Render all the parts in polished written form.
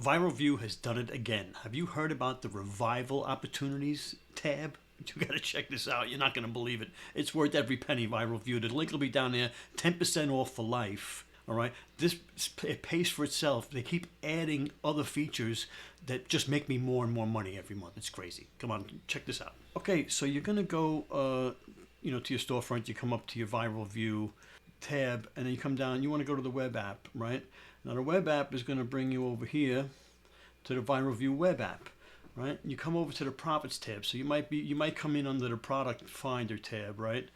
Viral Vue has done it again. Have you heard about the revival opportunities tab? You got to check this out. You're not going to believe it. It's worth every penny, Viral Vue. The link will be down there. 10% off for life. All right. It pays for itself. They keep adding other features that just make me more and more money every month. It's crazy. Come on, check this out. Okay, so you're going to go, to your storefront. You come up to your Viral Vue tab, and then you come down. You want to go to the web app, right? Now the web app is going to bring you over here to the Viral Vue web app, right? You come over to the profits tab. So you might come in under the product finder tab, right?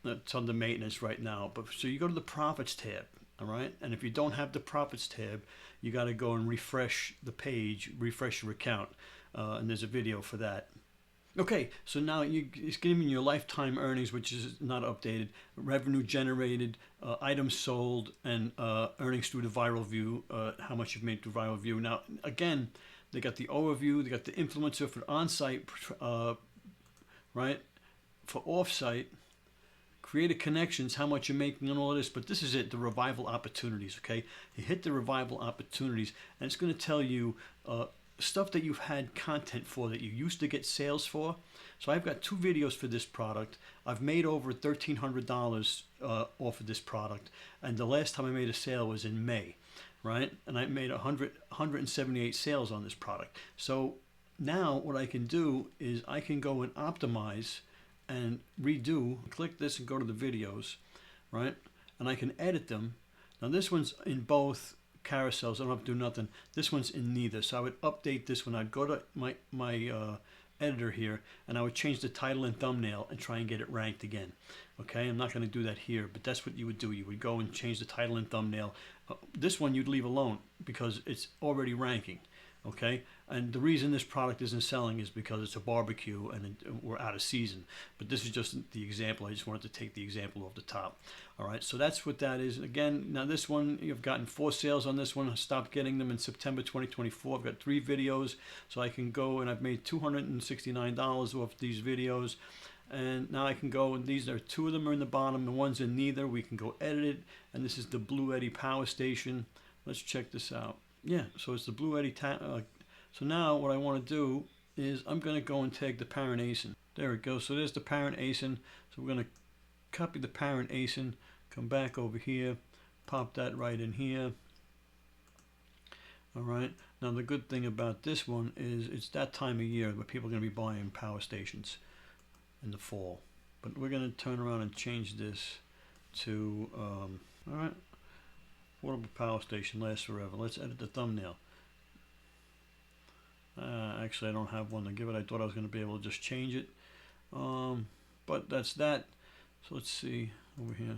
That's under maintenance right now. But so you go to the profits tab, all right? And if you don't have the profits tab, you got to go and refresh the page, refresh your account, and there's a video for that. Okay, so now it's giving you your lifetime earnings, which is not updated, revenue generated, items sold, and earnings through the Viral Vue, how much you've made through Viral Vue. Now, again, they got the overview, they got the influencer for on-site, right? For off-site, creative connections, how much you're making and all of this, but this is it, the revival opportunities, okay? You hit the revival opportunities, and it's going to tell you stuff that you've had content for that you used to get sales for. So I've got 2 videos for this product. I've made over $1,300 off of this product, and the last time I made a sale was in May, right? And I made 178 sales on this product. So now what I can do is I can go and optimize and redo, click this and go to the videos, right? And I can edit them. Now this one's in both carousels. I don't have to do nothing. This one's in neither. So I would update this one. I'd go to my editor here, and I would change the title and thumbnail and try and get it ranked again. Okay, I'm not going to do that here, but that's what you would do. You would go and change the title and thumbnail. This one you'd leave alone because it's already ranking. Okay, and the reason this product isn't selling is because it's a barbecue and we're out of season. But this is just the example. I just wanted to take the example off the top. All right, so that's what that is. Again, now this one, you've gotten 4 sales on this one. I stopped getting them in September 2024. I've got 3 videos, so I can go and I've made $269 off these videos. And now I can go, and these are 2 of them are in the bottom, the one's in neither. We can go edit it, and this is the Blue Eddy power station. Let's check this out. Yeah, so it's the Blue Eddy. So now what I want to do is I'm going to go and tag the parent ASIN. There it goes. So there's the parent ASIN. So we're going to copy the parent ASIN, come back over here, pop that right in here. All right. Now the good thing about this one is it's that time of year where people are going to be buying power stations in the fall. But we're going to turn around and change this to, all right. Portable power station lasts forever. Let's edit the thumbnail. Actually, I don't have one to give it. I thought I was going to be able to just change it. But that's that. So let's see over here.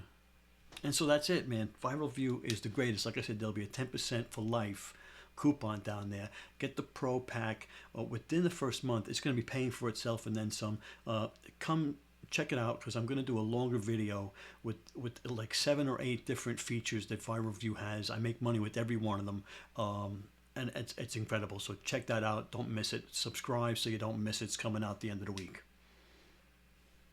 And so that's it, man. Viral Vue is the greatest. Like I said, there'll be a 10% for life coupon down there. Get the Pro Pack. Within the first month, it's going to be paying for itself and then some. Come check it out, because I'm going to do a longer video with like 7 or 8 different features that Viral Vue has. I make money with every one of them, and it's incredible. So check that out. Don't miss it. Subscribe so you don't miss it. It's coming out the end of the week.